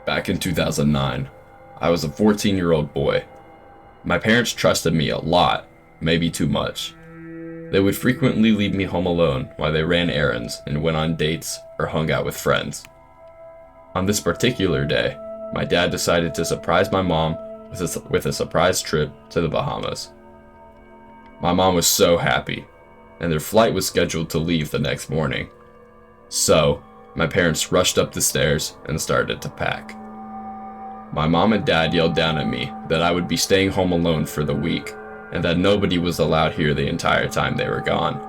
Back in 2009, I was a 14-year-old boy. My parents trusted me a lot, maybe too much. They would frequently leave me home alone while they ran errands and went on dates or hung out with friends. On this particular day, my dad decided to surprise my mom with a surprise trip to the Bahamas. My mom was so happy, and their flight was scheduled to leave the next morning. So, my parents rushed up the stairs and started to pack. My mom and dad yelled down at me that I would be staying home alone for the week, and that nobody was allowed here the entire time they were gone.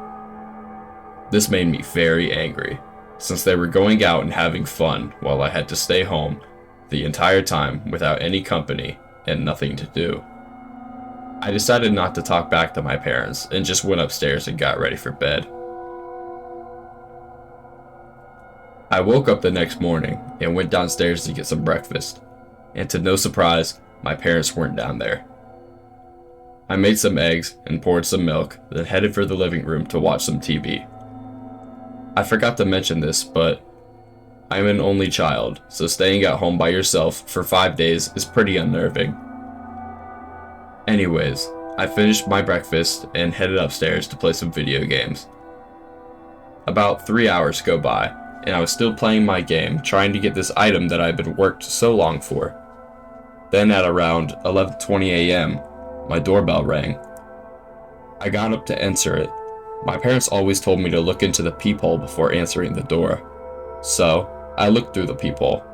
This made me very angry, since they were going out and having fun while I had to stay home the entire time without any company and nothing to do. I decided not to talk back to my parents and just went upstairs and got ready for bed. I woke up the next morning and went downstairs to get some breakfast, and to no surprise, my parents weren't down there. I made some eggs and poured some milk, then headed for the living room to watch some TV. I forgot to mention this, but I'm an only child, so staying at home by yourself for 5 days is pretty unnerving. Anyways, I finished my breakfast and headed upstairs to play some video games. About 3 hours go by, and I was still playing my game, trying to get this item that I've been worked so long for. Then at around 11:20 a.m., my doorbell rang. I got up to answer it. My parents always told me to look into the peephole before answering the door, so I looked through the peephole.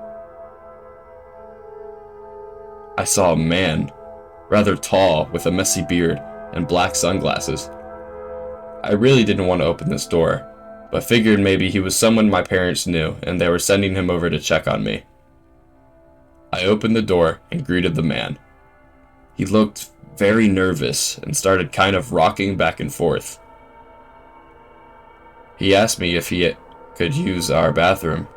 I saw a man, rather tall, with a messy beard and black sunglasses. I really didn't want to open this door, but figured maybe he was someone my parents knew and they were sending him over to check on me. I opened the door and greeted the man. He looked very nervous and started kind of rocking back and forth. He asked me if he could use our bathroom.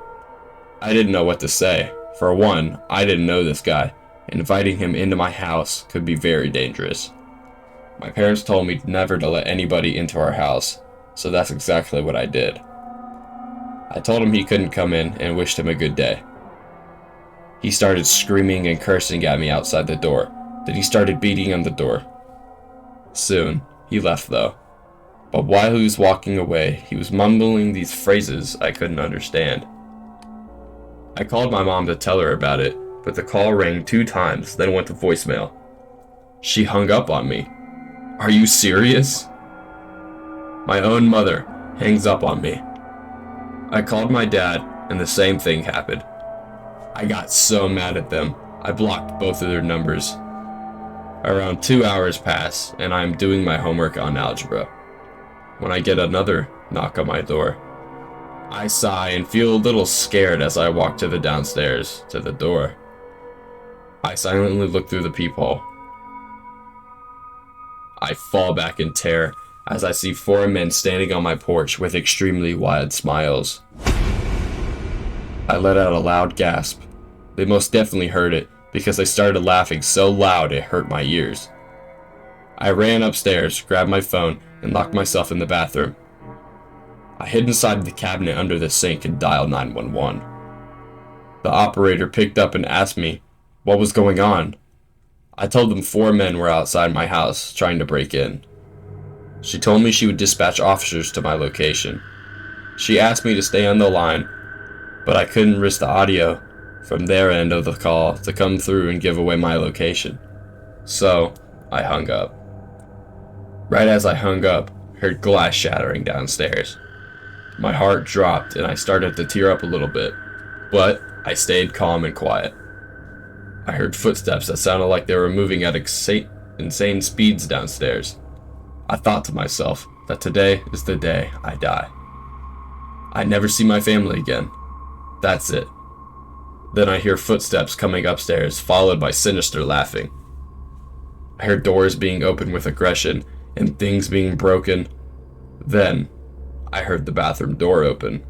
I didn't know what to say. For one, I didn't know this guy. Inviting him into my house could be very dangerous. My parents told me never to let anybody into our house, so that's exactly what I did. I told him he couldn't come in and wished him a good day. He started screaming and cursing at me outside the door. Then he started beating on the door. Soon, he left though. But while he was walking away, he was mumbling these phrases I couldn't understand. I called my mom to tell her about it, but the call rang 2 times, then went to voicemail. She hung up on me. Are you serious? My own mother hangs up on me. I called my dad, and the same thing happened. I got so mad at them, I blocked both of their numbers. Around 2 hours pass, and I am doing my homework on algebra, when I get another knock on my door. I sigh and feel a little scared as I walk to the downstairs, to the door. I silently look through the peephole. I fall back in terror as I see 4 men standing on my porch with extremely wide smiles. I let out a loud gasp. They most definitely heard it because they started laughing so loud it hurt my ears. I ran upstairs, grabbed my phone, and locked myself in the bathroom. I hid inside the cabinet under the sink and dialed 911. The operator picked up and asked me what was going on. I told them 4 men were outside my house trying to break in. She told me she would dispatch officers to my location. She asked me to stay on the line, but I couldn't risk the audio from their end of the call to come through and give away my location. So, I hung up. Right as I hung up, I heard glass shattering downstairs. My heart dropped and I started to tear up a little bit, but I stayed calm and quiet. I heard footsteps that sounded like they were moving at insane speeds downstairs. I thought to myself that today is the day I die. I'd never see my family again. That's it. Then I hear footsteps coming upstairs, followed by sinister laughing. I heard doors being opened with aggression and things being broken. Then, I heard the bathroom door open.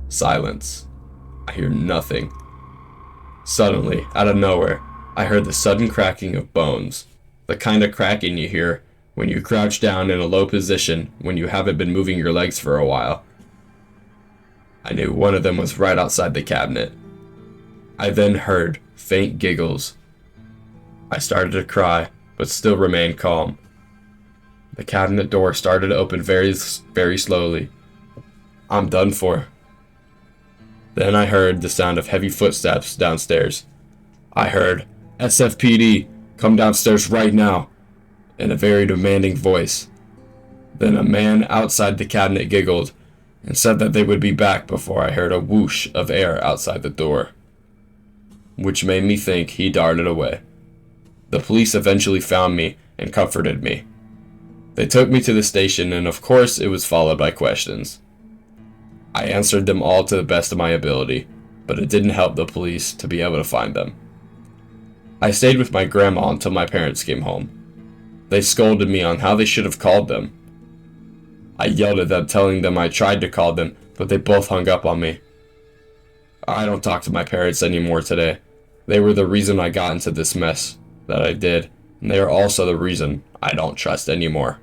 Silence. I hear nothing. Suddenly, out of nowhere, I heard the sudden cracking of bones. The kind of cracking you hear when you crouch down in a low position when you haven't been moving your legs for a while. I knew one of them was right outside the cabinet. I then heard faint giggles. I started to cry, but still remained calm. The cabinet door started to open very slowly. I'm done for. Then I heard the sound of heavy footsteps downstairs. I heard, "SFPD, come downstairs right now," in a very demanding voice. Then a man outside the cabinet giggled and said that they would be back before I heard a whoosh of air outside the door, which made me think he darted away. The police eventually found me and comforted me. They took me to the station, and of course it was followed by questions. I answered them all to the best of my ability, but it didn't help the police to be able to find them. I stayed with my grandma until my parents came home. They scolded me on how they should have called them. I yelled at them, telling them I tried to call them, but they both hung up on me. I don't talk to my parents anymore today. They were the reason I got into this mess that I did, and they are also the reason I don't trust anymore.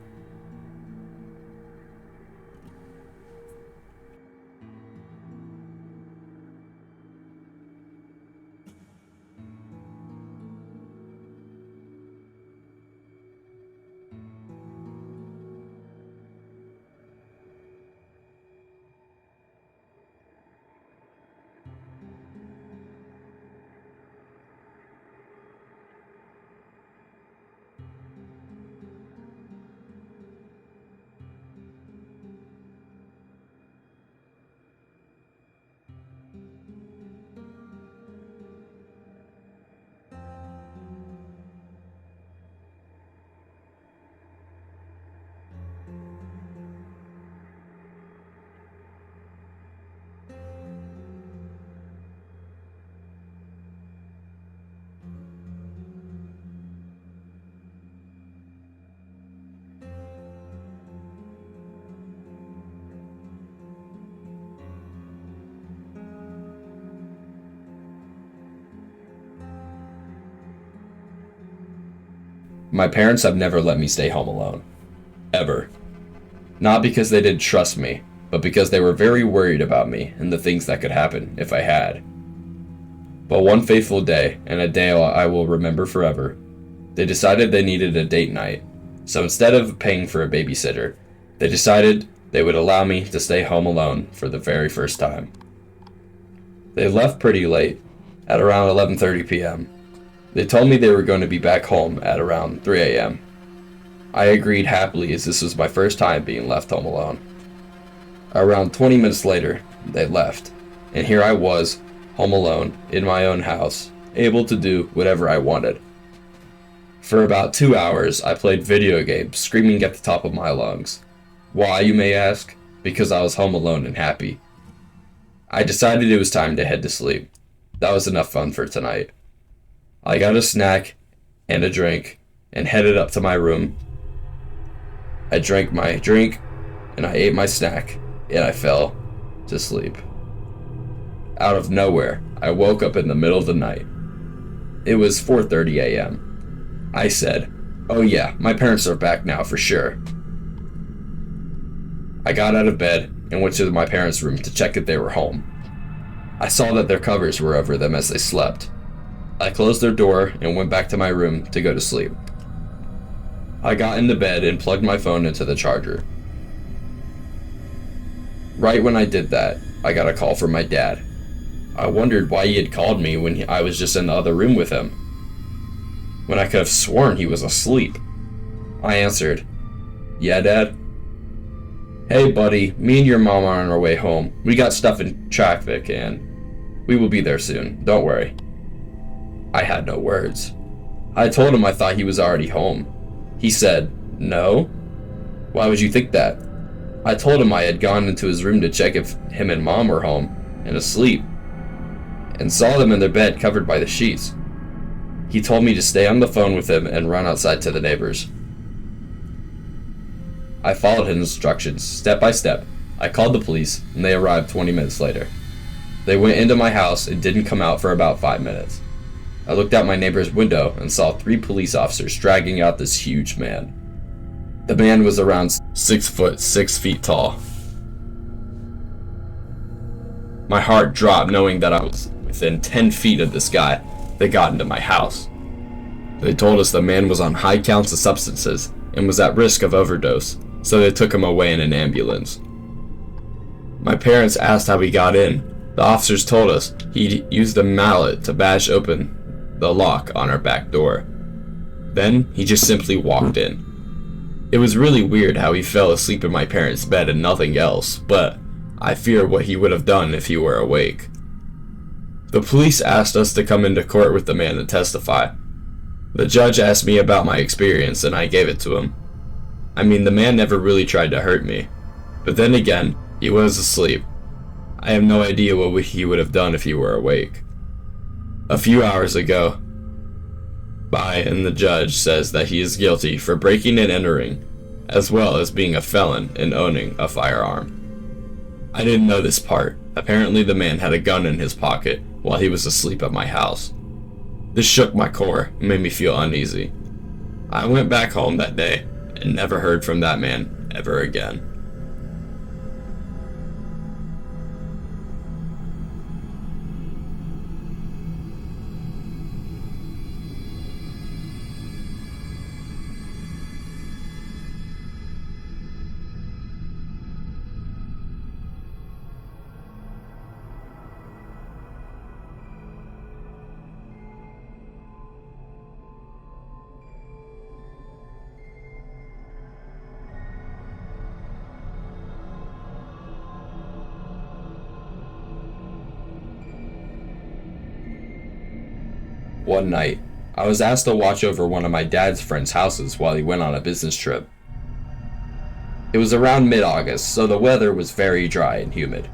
My parents have never let me stay home alone. Ever. Not because they didn't trust me, but because they were very worried about me and the things that could happen if I had. But one fateful day, and a day I will remember forever, they decided they needed a date night. So instead of paying for a babysitter, they decided they would allow me to stay home alone for the very first time. They left pretty late, at around 11:30 p.m. They told me they were going to be back home at around 3 a.m. I agreed happily as this was my first time being left home alone. Around 20 minutes later, they left, and here I was, home alone, in my own house, able to do whatever I wanted. For about 2 hours, I played video games, screaming at the top of my lungs. Why, you may ask? Because I was home alone and happy. I decided it was time to head to sleep. That was enough fun for tonight. I got a snack and a drink and headed up to my room. I drank my drink and I ate my snack and I fell to sleep. Out of nowhere, I woke up in the middle of the night. It was 4:30 a.m. I said, "Oh yeah, my parents are back now for sure." I got out of bed and went to my parents' room to check if they were home. I saw that their covers were over them as they slept. I closed their door and went back to my room to go to sleep. I got into bed and plugged my phone into the charger. Right when I did that, I got a call from my dad. I wondered why he had called me when I was just in the other room with him, when I could have sworn he was asleep. I answered, "Yeah, Dad?" "Hey, buddy, me and your mom are on our way home. We got stuff in traffic and we will be there soon. Don't worry." I had no words. I told him I thought he was already home. He said, "No? Why would you think that?" I told him I had gone into his room to check if him and Mom were home and asleep, and saw them in their bed covered by the sheets. He told me to stay on the phone with him and run outside to the neighbors. I followed his instructions step by step. I called the police and they arrived 20 minutes later. They went into my house and didn't come out for about 5 minutes. I looked out my neighbor's window and saw 3 police officers dragging out this huge man. The man was around 6 foot 6 feet tall. My heart dropped knowing that I was within 10 feet of this guy that got into my house. They told us the man was on high counts of substances and was at risk of overdose, so they took him away in an ambulance. My parents asked how he got in. The officers told us he used a mallet to bash open the lock on our back door. Then he just simply walked in. It was really weird how he fell asleep in my parents' bed and nothing else, but I fear what he would have done if he were awake. The police asked us to come into court with the man and testify. The judge asked me about my experience and I gave it to him. I mean, the man never really tried to hurt me, but then again, he was asleep. I have no idea what he would have done if he were awake. A few hours ago, and the judge says that he is guilty for breaking and entering, as well as being a felon and owning a firearm. I didn't know this part. Apparently the man had a gun in his pocket while he was asleep at my house. This shook my core and made me feel uneasy. I went back home that day and never heard from that man ever again. One night, I was asked to watch over one of my dad's friends' houses while he went on a business trip. It was around mid-August, so the weather was very dry and humid.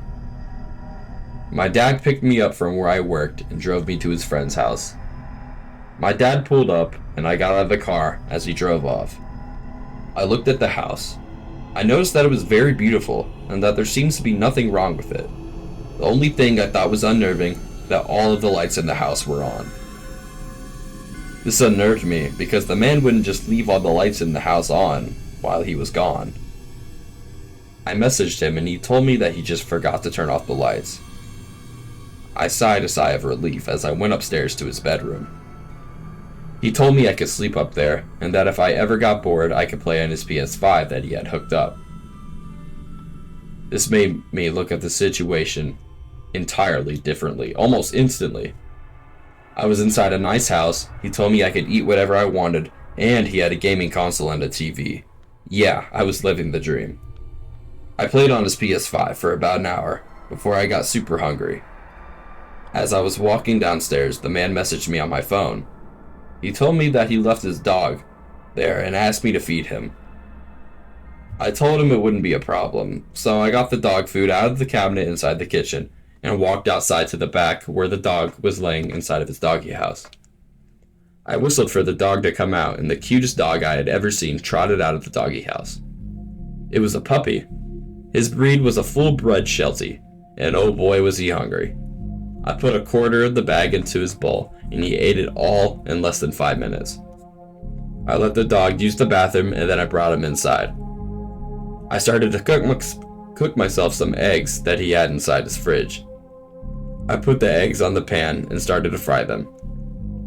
My dad picked me up from where I worked and drove me to his friend's house. My dad pulled up, and I got out of the car as he drove off. I looked at the house. I noticed that it was very beautiful, and that there seems to be nothing wrong with it. The only thing I thought was unnerving, that all of the lights in the house were on. This unnerved me because the man wouldn't just leave all the lights in the house on while he was gone. I messaged him and he told me that he just forgot to turn off the lights. I sighed a sigh of relief as I went upstairs to his bedroom. He told me I could sleep up there and that if I ever got bored I could play on his PS5 that he had hooked up. This made me look at the situation entirely differently, almost instantly. I was inside a nice house, he told me I could eat whatever I wanted, and he had a gaming console and a TV. Yeah, I was living the dream. I played on his PS5 for about an hour, before I got super hungry. As I was walking downstairs, the man messaged me on my phone. He told me that he left his dog there and asked me to feed him. I told him it wouldn't be a problem, so I got the dog food out of the cabinet inside the kitchen, and walked outside to the back where the dog was laying inside of his doggy house. I whistled for the dog to come out, and the cutest dog I had ever seen trotted out of the doggy house. It was a puppy. His breed was a full-bred Sheltie, and oh boy was he hungry. I put a quarter of the bag into his bowl, and he ate it all in less than 5 minutes. I let the dog use the bathroom, and then I brought him inside. I started to cook myself some eggs that he had inside his fridge. I put the eggs on the pan and started to fry them.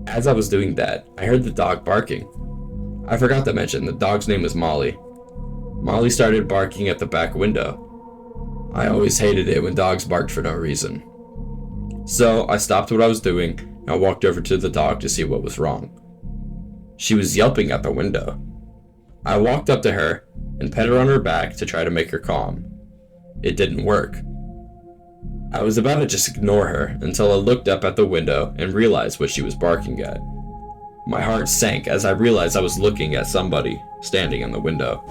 As I was doing that, I heard the dog barking. I forgot to mention the dog's name was Molly. Molly started barking at the back window. I always hated it when dogs barked for no reason. So I stopped what I was doing and I walked over to the dog to see what was wrong. She was yelping at the window. I walked up to her and pet her on her back to try to make her calm. It didn't work. I was about to just ignore her until I looked up at the window and realized what she was barking at. My heart sank as I realized I was looking at somebody standing in the window.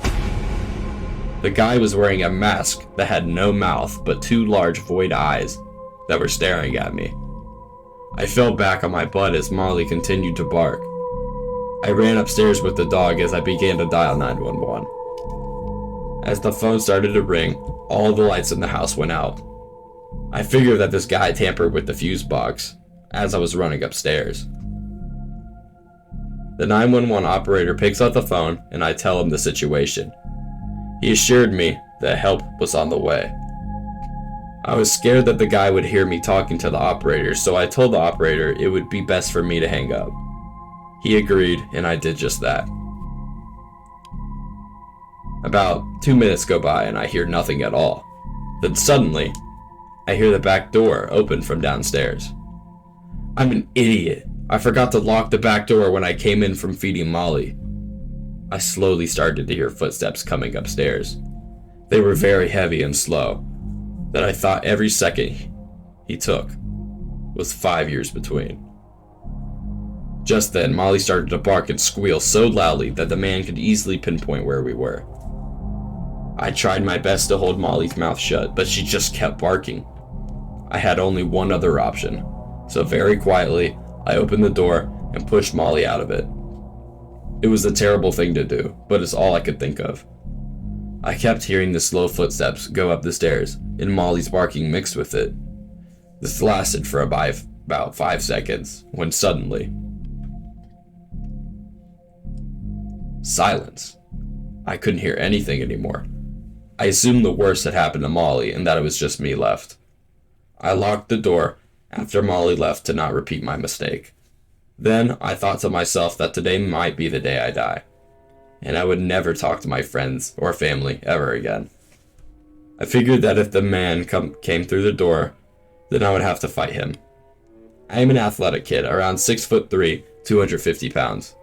The guy was wearing a mask that had no mouth but 2 large void eyes that were staring at me. I fell back on my butt as Molly continued to bark. I ran upstairs with the dog as I began to dial 911. As the phone started to ring, all the lights in the house went out. I figured that this guy tampered with the fuse box as I was running upstairs. The 911 operator picks up the phone and I tell him the situation. He assured me that help was on the way. I was scared that the guy would hear me talking to the operator, so I told the operator it would be best for me to hang up. He agreed, and I did just that. About 2 minutes go by and I hear nothing at all. Then suddenly, I hear the back door open from downstairs. I'm an idiot. I forgot to lock the back door when I came in from feeding Molly. I slowly started to hear footsteps coming upstairs. They were very heavy and slow, that I thought every second he took was 5 years between. Just then, Molly started to bark and squeal so loudly that the man could easily pinpoint where we were. I tried my best to hold Molly's mouth shut, but she just kept barking. I had only one other option, so very quietly, I opened the door and pushed Molly out of it. It was a terrible thing to do, but it's all I could think of. I kept hearing the slow footsteps go up the stairs, and Molly's barking mixed with it. This lasted for about 5 seconds, when suddenly... silence. I couldn't hear anything anymore. I assumed the worst had happened to Molly, and that it was just me left. I locked the door after Molly left to not repeat my mistake. Then I thought to myself that today might be the day I die, and I would never talk to my friends or family ever again. I figured that if the man came through the door, then I would have to fight him. I am an athletic kid, around 6'3", 250 pounds.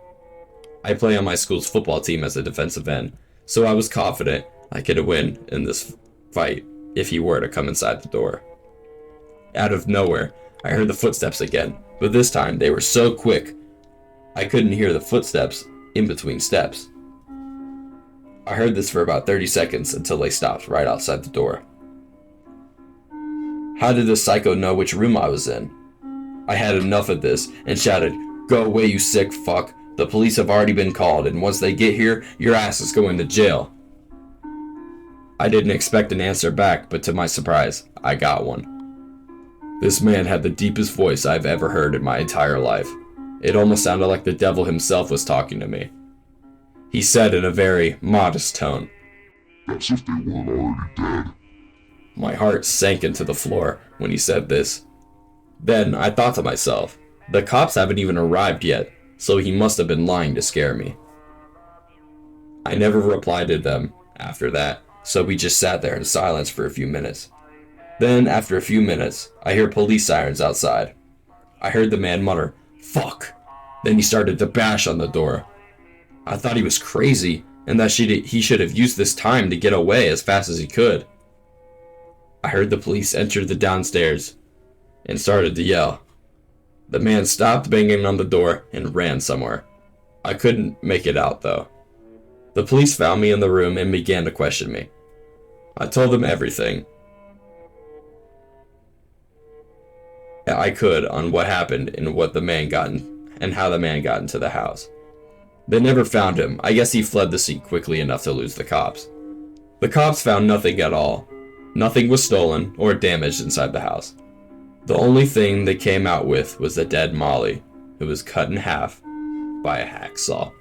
I play on my school's football team as a defensive end, so I was confident I could win in this fight if he were to come inside the door. Out of nowhere, I heard the footsteps again, but this time they were so quick, I couldn't hear the footsteps in between steps. I heard this for about 30 seconds until they stopped right outside the door. How did this psycho know which room I was in? I had enough of this and shouted, "Go away, you sick fuck. The police have already been called, and once they get here, your ass is going to jail." I didn't expect an answer back, but to my surprise, I got one. This man had the deepest voice I've ever heard in my entire life. It almost sounded like the devil himself was talking to me. He said in a very modest tone, "As if they weren't already dead." My heart sank into the floor when he said this. Then I thought to myself, the cops haven't even arrived yet, so he must have been lying to scare me. I never replied to them after that, so we just sat there in silence for a few minutes. Then, after a few minutes, I hear police sirens outside. I heard the man mutter, "Fuck." Then he started to bash on the door. I thought he was crazy, and that he should have used this time to get away as fast as he could. I heard the police enter the downstairs and started to yell. The man stopped banging on the door and ran somewhere. I couldn't make it out, though. The police found me in the room and began to question me. I told them everything I could on what happened and how the man got into the house. They never found him. I guess he fled the scene quickly enough to lose the cops. The cops found nothing at all. Nothing was stolen or damaged inside the house. The only thing they came out with was the dead Molly, who was cut in half by a hacksaw.